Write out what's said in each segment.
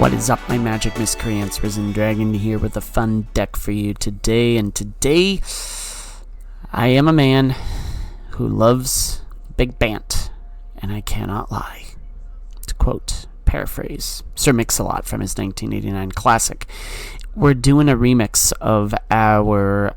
What is up, my magic miscreants? Risen Dragon here with a fun deck for you today. And today, I am a man who loves Big Bant, and I cannot lie. To quote, paraphrase, Sir Mix-a-Lot from his 1989 classic. We're doing a remix of our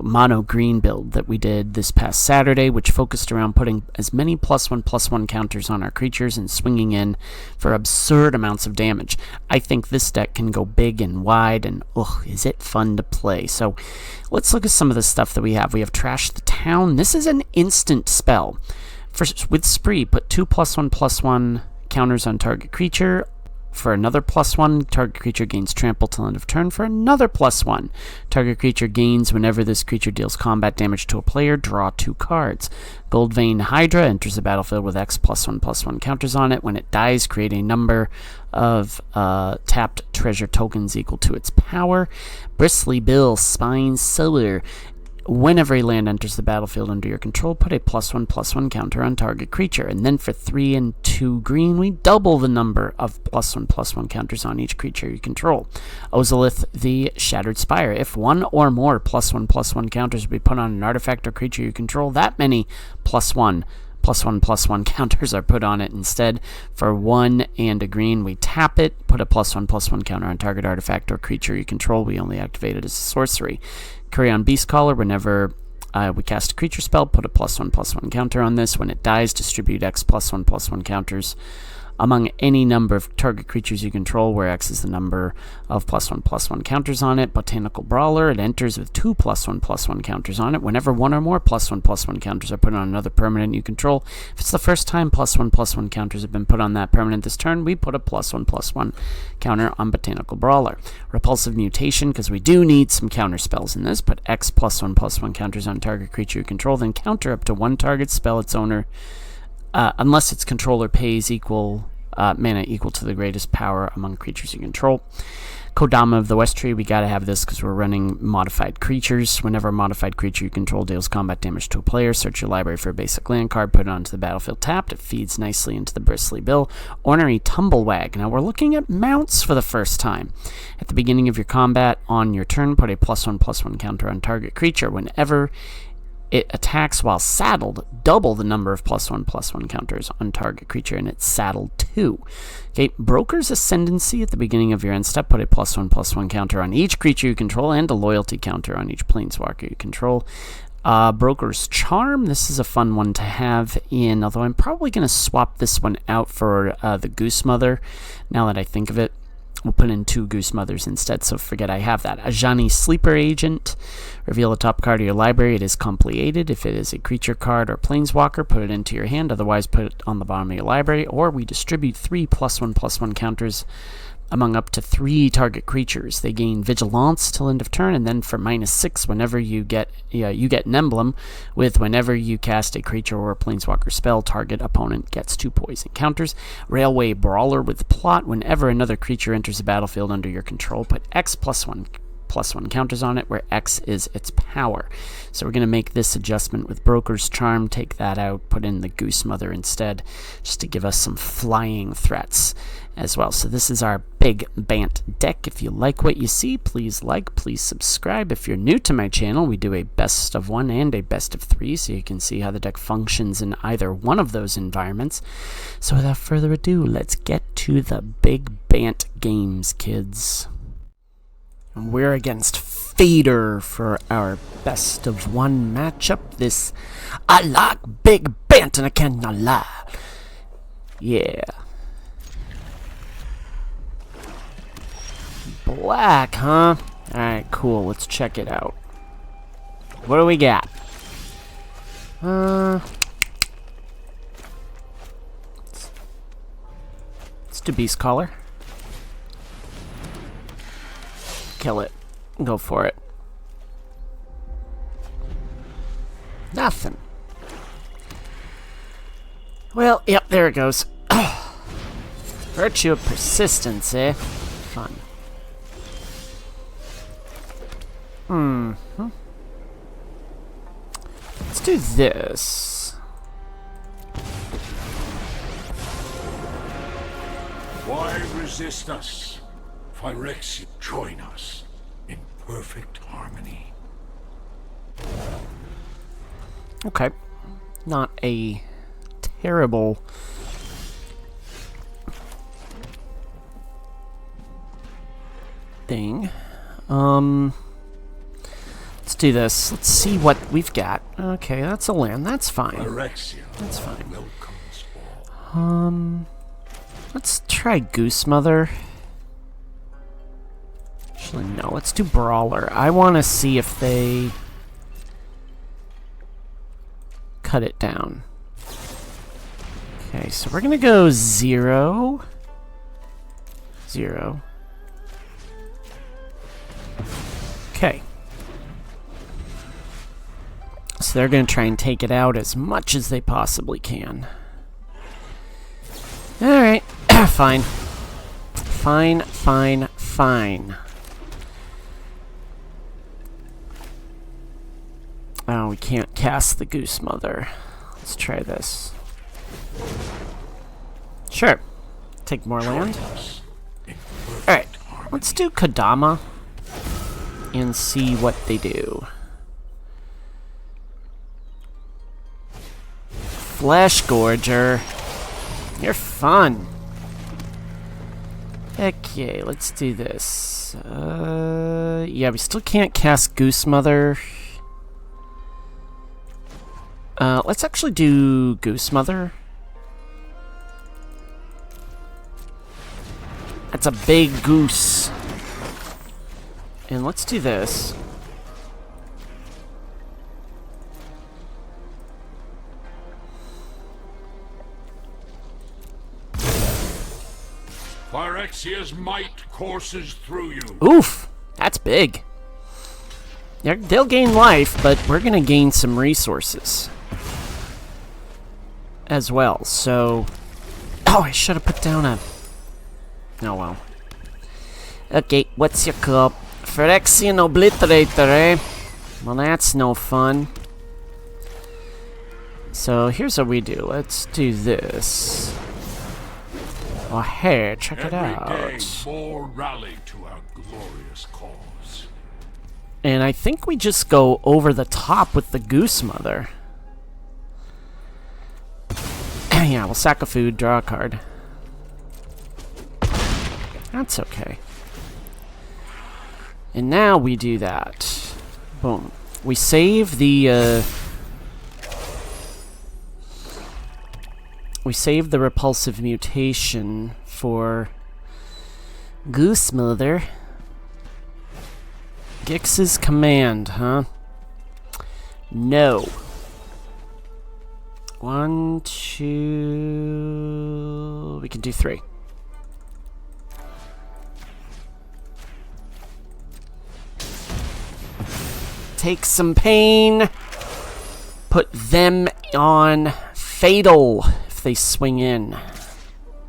mono green build that we did this past Saturday, which focused around putting as many +1/+1 counters on our creatures and swinging in for absurd amounts of damage. I think this deck can go big and wide, and is it fun to play. So let's look at some of the stuff that we have. We have Trash the Town. This is an instant spell. With Spree, put 2 +1/+1 counters on target creature. For another +1, target creature gains trample till end of turn. For another +1, target creature gains whenever this creature deals combat damage to a player. Draw 2 cards. Goldvein Hydra enters the battlefield with X +1/+1 counters on it. When it dies, create a number of tapped treasure tokens equal to its power. Bristly Bill Spine Solar. Whenever a land enters the battlefield under your control, put a +1/+1 counter on target creature. And then for 3 and 2 green, we double the number of +1/+1 counters on each creature you control. Ozolith the Shattered Spire. If one or more +1/+1 counters be put on an artifact or creature you control, that many +1/+1 counters are put on it instead. For 1 and a green, we tap it, put a +1/+1 counter on target artifact or creature you control. We only activate it as a sorcery. Carrion Beastcaller, whenever we cast a creature spell, put a +1/+1 counter on this. When it dies, distribute X +1/+1 counters among any number of target creatures you control, where X is the number of +1/+1 counters on it. Botanical Brawler, it enters with 2 +1/+1 counters on it. Whenever 1 or more +1/+1 counters are put on another permanent you control, if it's the first time +1/+1 counters have been put on that permanent this turn, we put a +1/+1 counter on Botanical Brawler. Repulsive Mutation, because we do need some counter spells in this, put X +1/+1 counters on target creature you control, then counter up to 1 target spell its owner, unless its controller pays mana equal to the greatest power among creatures you control. Kodama of the West Tree, we gotta have this because we're running modified creatures. Whenever a modified creature you control deals combat damage to a player, search your library for a basic land card, put it onto the battlefield tapped. It feeds nicely into the Bristly Bill. Ornery Tumblewag. Now we're looking at mounts for the first time. At the beginning of your combat on your turn, put a +1/+1 counter on target creature. Whenever it attacks while saddled, double the number of +1/+1 counters on target creature, and it's saddled too. Okay, Broker's Ascendancy, at the beginning of your end step, put a +1/+1 counter on each creature you control and a loyalty counter on each planeswalker you control. Broker's Charm, this is a fun one to have in, although I'm probably going to swap this one out for the Goose Mother, now that I think of it. We'll put in 2 Goose Mothers instead, so forget I have that. Ajani Sleeper Agent. Reveal the top card of your library. It is completed. If it is a creature card or planeswalker, put it into your hand. Otherwise, put it on the bottom of your library. Or we distribute 3 +1/+1 counters among up to 3 target creatures. They gain Vigilance till end of turn, and then for -6, whenever you get an emblem with whenever you cast a creature or a planeswalker spell, target opponent gets 2 poison counters. Railway Brawler with Plot, whenever another creature enters the battlefield under your control, put X +1/+1 counters on it, where X is its power. So we're going to make this adjustment with Broker's Charm, take that out, put in the Goose Mother instead, just to give us some flying threats as well. So this is our Big Bant deck. If you like what you see, please like, please subscribe. If you're new to my channel, we do a best of 1 and a best of 3, so you can see how the deck functions in either one of those environments. So without further ado, let's get to the Big Bant games, kids. We're against Fader for our best of 1 matchup. I like Big Bant and I cannot lie. Yeah. Black, huh? Alright, cool. Let's check it out. What do we got? Let's do Beast Caller. Kill it. Go for it. Nothing. Well, yep, there it goes. Virtue of Persistence, eh? Fun. Let's do this. Why resist us? Phyrexia, join us in perfect harmony. Okay. Not a terrible thing. Let's do this. Let's see what we've got. Okay, that's a land. That's fine. Phyrexia, that's fine. welcomes all. Let's try Goose Mother. Actually, no. Let's do Brawler. I want to see if they cut it down. Okay, so we're gonna go 0, 0. Okay. So they're gonna try and take it out as much as they possibly can. Alright, fine. Fine, fine, fine. Oh, we can't cast the Goose Mother. Let's try this. Sure. Take more land. Alright, let's do Kodama and see what they do. Flesh Gorger. You're fun. Okay, let's do this. Yeah, we still can't cast Goose Mother. Let's actually do Goose Mother. That's a big goose. And let's do this. Phyrexia's might courses through you. Oof! That's big. They'll gain life, but we're gonna gain some resources as well, so... Oh, I should have put down a... Oh, well. Okay, what's your club? Phyrexian Obliterator, eh? Well, that's no fun. So, here's what we do. Let's do this. Oh, hey, check it out. Every day, more rally to our glorious cause. And I think we just go over the top with the Goose Mother. Yeah, we'll sack a food, draw a card. That's okay. And now we do that. Boom. We save the, we save the repulsive mutation for Goose Mother. Gix's command, huh? No. 1, 2... We can do 3. Take some pain. Put them on Fatal if they swing in.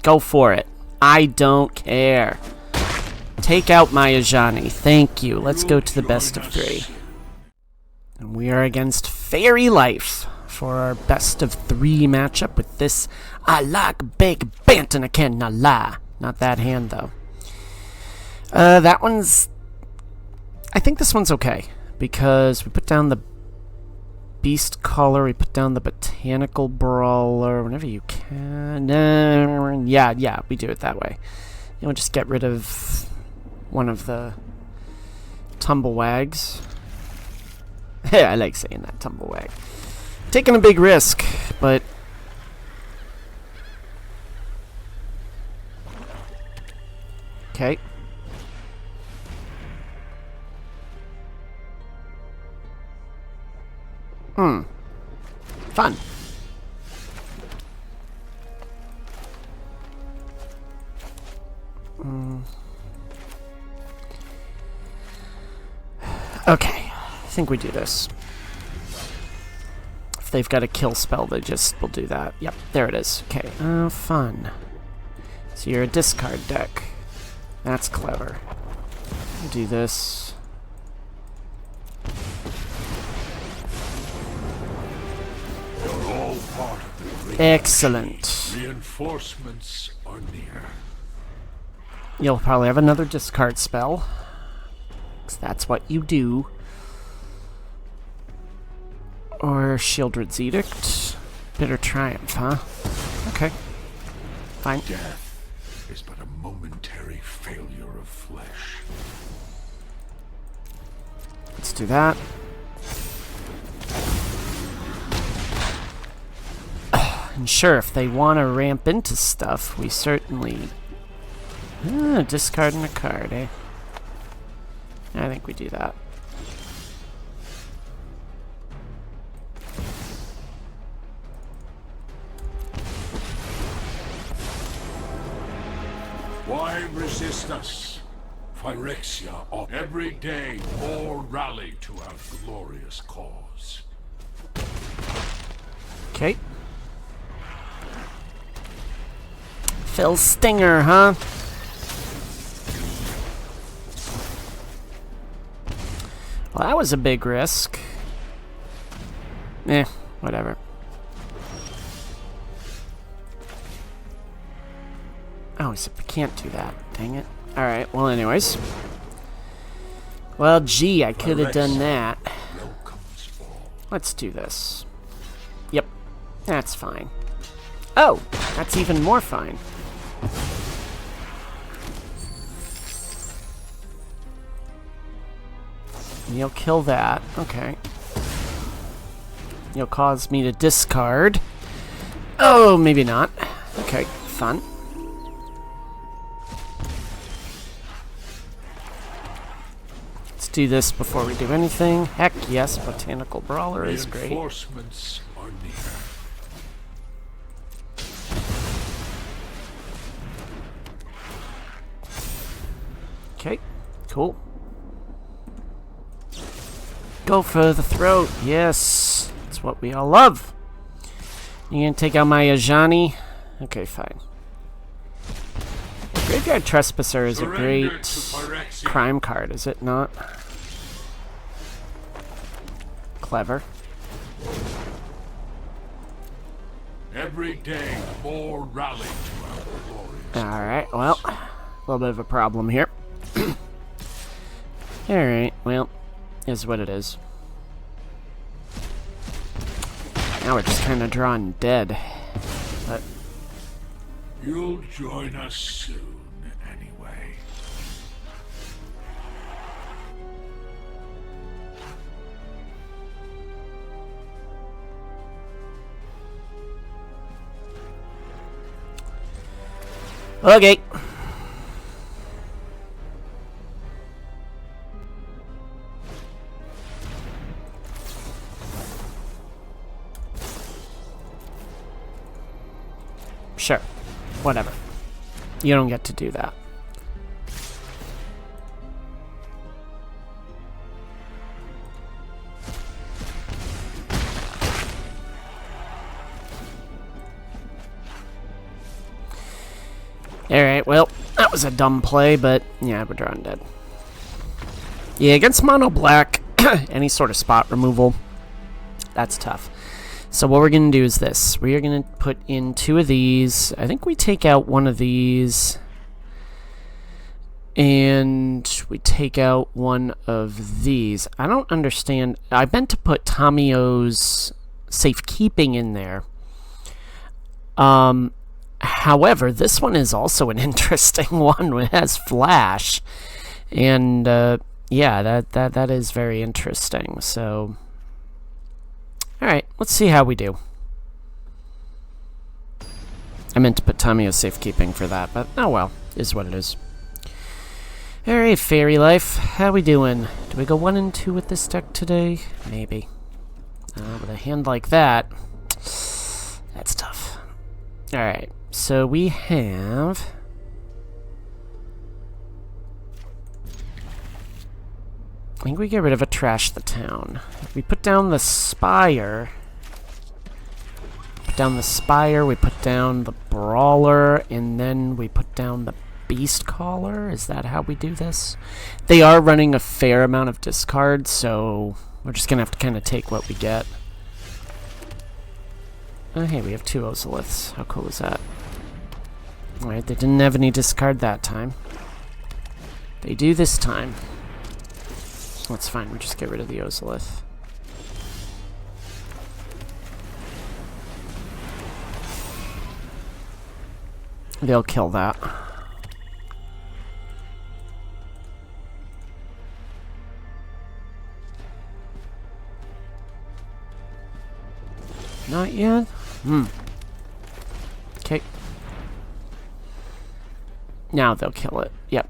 Go for it. I don't care. Take out my Ajani. Thank you. Let's go to the best of 3. And we are against Fairy Life for our best of 3 matchup with this I like big Bant and I cannot lie. Not that hand, though. That one's... I think this one's okay. Because we put down the Beast Caller, we put down the Botanical Brawler, whenever you can. Yeah, we do it that way. You know, just get rid of one of the Tumblewags. I like saying that, Tumblewag. Taking a big risk, but... Okay. Fun. Okay, I think we do this. If they've got a kill spell, they just will do that. Yep, there it is. Okay, oh, fun. So you're a discard deck. That's clever. Do this. You're all part of the great Excellent. Reinforcements are near. You'll probably have another discard spell. 'Cause that's what you do. Or Shieldred's Edict. Bitter Triumph, huh? Okay. Fine. Death is but a momentary failure of flesh. Let's do that. And sure, if they want to ramp into stuff, we certainly... discarding a card, eh? I think we do that. Why resist us? Phyrexia, every day more rally to our glorious cause. Okay. Phil Stinger, huh? Well, that was a big risk. Eh, whatever. Oh, so we can't do that. Dang it. Alright, well anyways. Well, gee, I could have done that. Let's do this. Yep, that's fine. Oh, that's even more fine. You'll kill that. Okay. You'll cause me to discard. Oh, maybe not. Okay, fun. Let's do this before we do anything. Heck yes, Botanical Brawler is great. Reinforcements are near. Okay, cool. Go for the throat. Yes, that's what we all love. You gonna take out my Ajani? Okay, fine. Graveyard Trespasser is a great crime card, is it not? Clever. Every day more rally to our glorious. Alright, well, a little bit of a problem here. Alright, well, is what it is. Now we're just kind of drawing dead. But You'll join us soon, anyway. okay. Sure. Whatever. You don't get to do that. Alright, well, that was a dumb play, but yeah, we're drawing dead. Yeah, against mono black, any sort of spot removal, that's tough. So what we're going to do is this. We are going to put in 2 of these. I think we take out one of these. And we take out one of these. I don't understand. I meant to put Tamio's safekeeping in there. However, this one is also an interesting one. It has flash. And yeah, that is very interesting. So... Alright, let's see how we do. I meant to put Tamio's safekeeping for that, but oh well, is what it is. Alright, Fairy Life, how we doing? Do we go 1 and 2 with this deck today? Maybe. With a hand like that, that's tough. Alright, so we have... I think we get rid of a Trash the Town. We put down the Spire. We put down the Brawler, and then we put down the Beast Caller. Is that how we do this? They are running a fair amount of discards, so we're just going to have to kind of take what we get. Oh, hey, we have 2 Ozoliths. How cool is that? Alright, they didn't have any discard that time. They do this time. That's fine, we just get rid of the Ozolith. They'll kill that. Not yet? Okay. Now they'll kill it. Yep.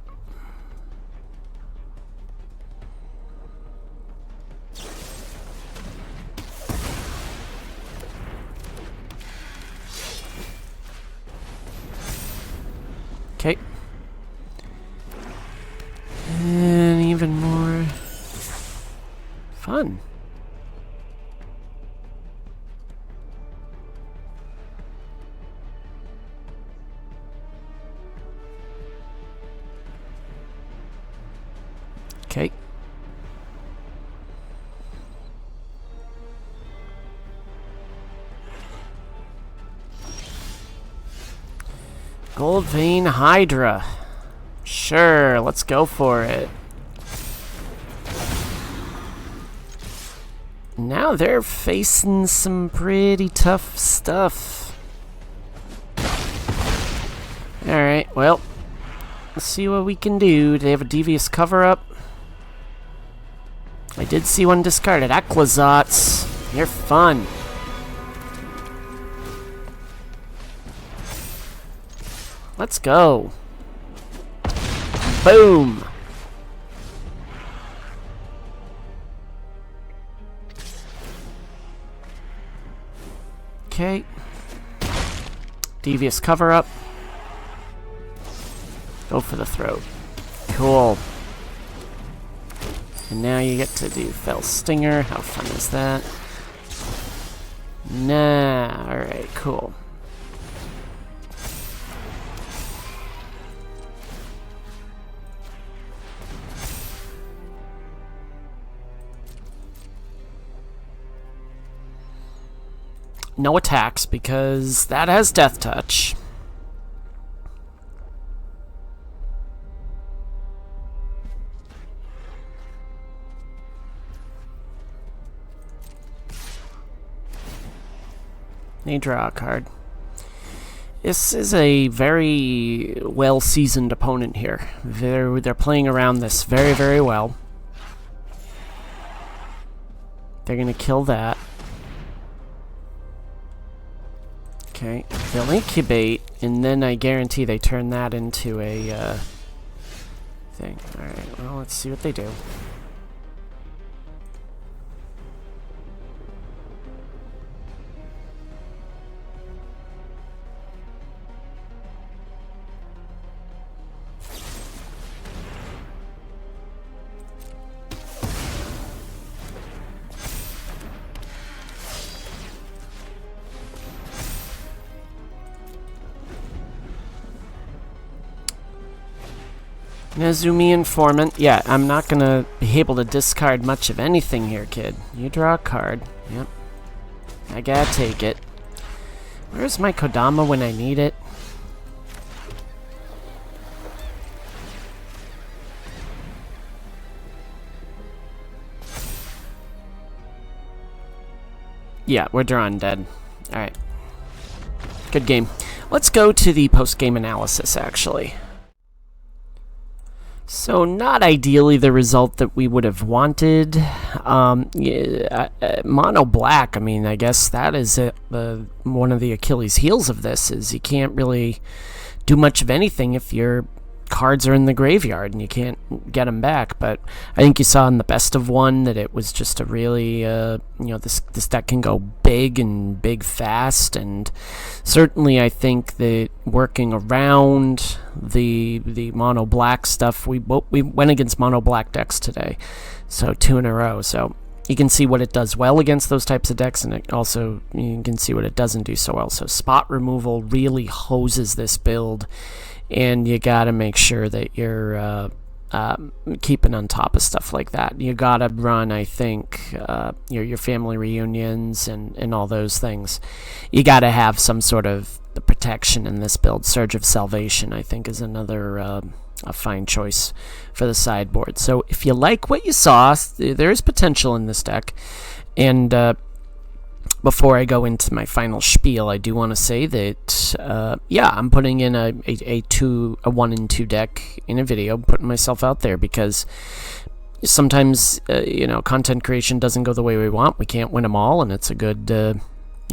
Okay. And even more fun. Okay. Gold Vein Hydra. Sure, let's go for it. Now they're facing some pretty tough stuff. Alright, well, let's see what we can do. They have a devious cover-up. I did see one discarded. Aquazots. You're fun. Let's go. Boom. Okay. Devious cover-up. Go for the throat. Cool. And now you get to do Fell Stinger. How fun is that? Nah. Alright, cool. No attacks, because that has Death Touch. They draw a card. This is a very well-seasoned opponent here. They're playing around this very, very well. They're going to kill that. Okay, they'll incubate, and then I guarantee they turn that into a thing. Alright, well, let's see what they do. Nezumi Informant. Yeah, I'm not gonna be able to discard much of anything here, kid. You draw a card. Yep. I gotta take it. Where's my Kodama when I need it? Yeah, we're drawing dead. Alright. Good game. Let's go to the post-game analysis, actually. So, not ideally the result that we would have wanted. Mono black, I mean, I guess that is one of the Achilles heels of this, is you can't really do much of anything if your cards are in the graveyard and you can't get them back. But I think you saw in the best of one that it was just a really, this deck can go big and big fast, and certainly I think that working around the mono black stuff, we went against mono black decks today, so 2 in a row. So you can see what it does well against those types of decks, and it also you can see what it doesn't do so well. So spot removal really hoses this build, and you gotta make sure that you're keeping on top of stuff like that. You gotta run, I think, your family reunions and all those things. You gotta have some sort of protection in this build. Surge of Salvation, I think, is another a fine choice for the sideboard. So if you like what you saw, there is potential in this deck. And before I go into my final spiel, I do want to say that, yeah, I'm putting in a 1 and 2 deck in a video, putting myself out there, because sometimes, content creation doesn't go the way we want. We can't win them all, and it's a good,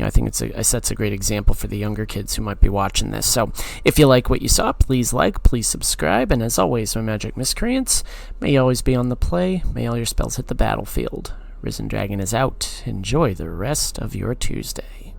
I think it sets a great example for the younger kids who might be watching this. So if you like what you saw, please like, please subscribe, and as always, my magic miscreants, may you always be on the play, may all your spells hit the battlefield. Risen Dragon is out. Enjoy the rest of your Tuesday.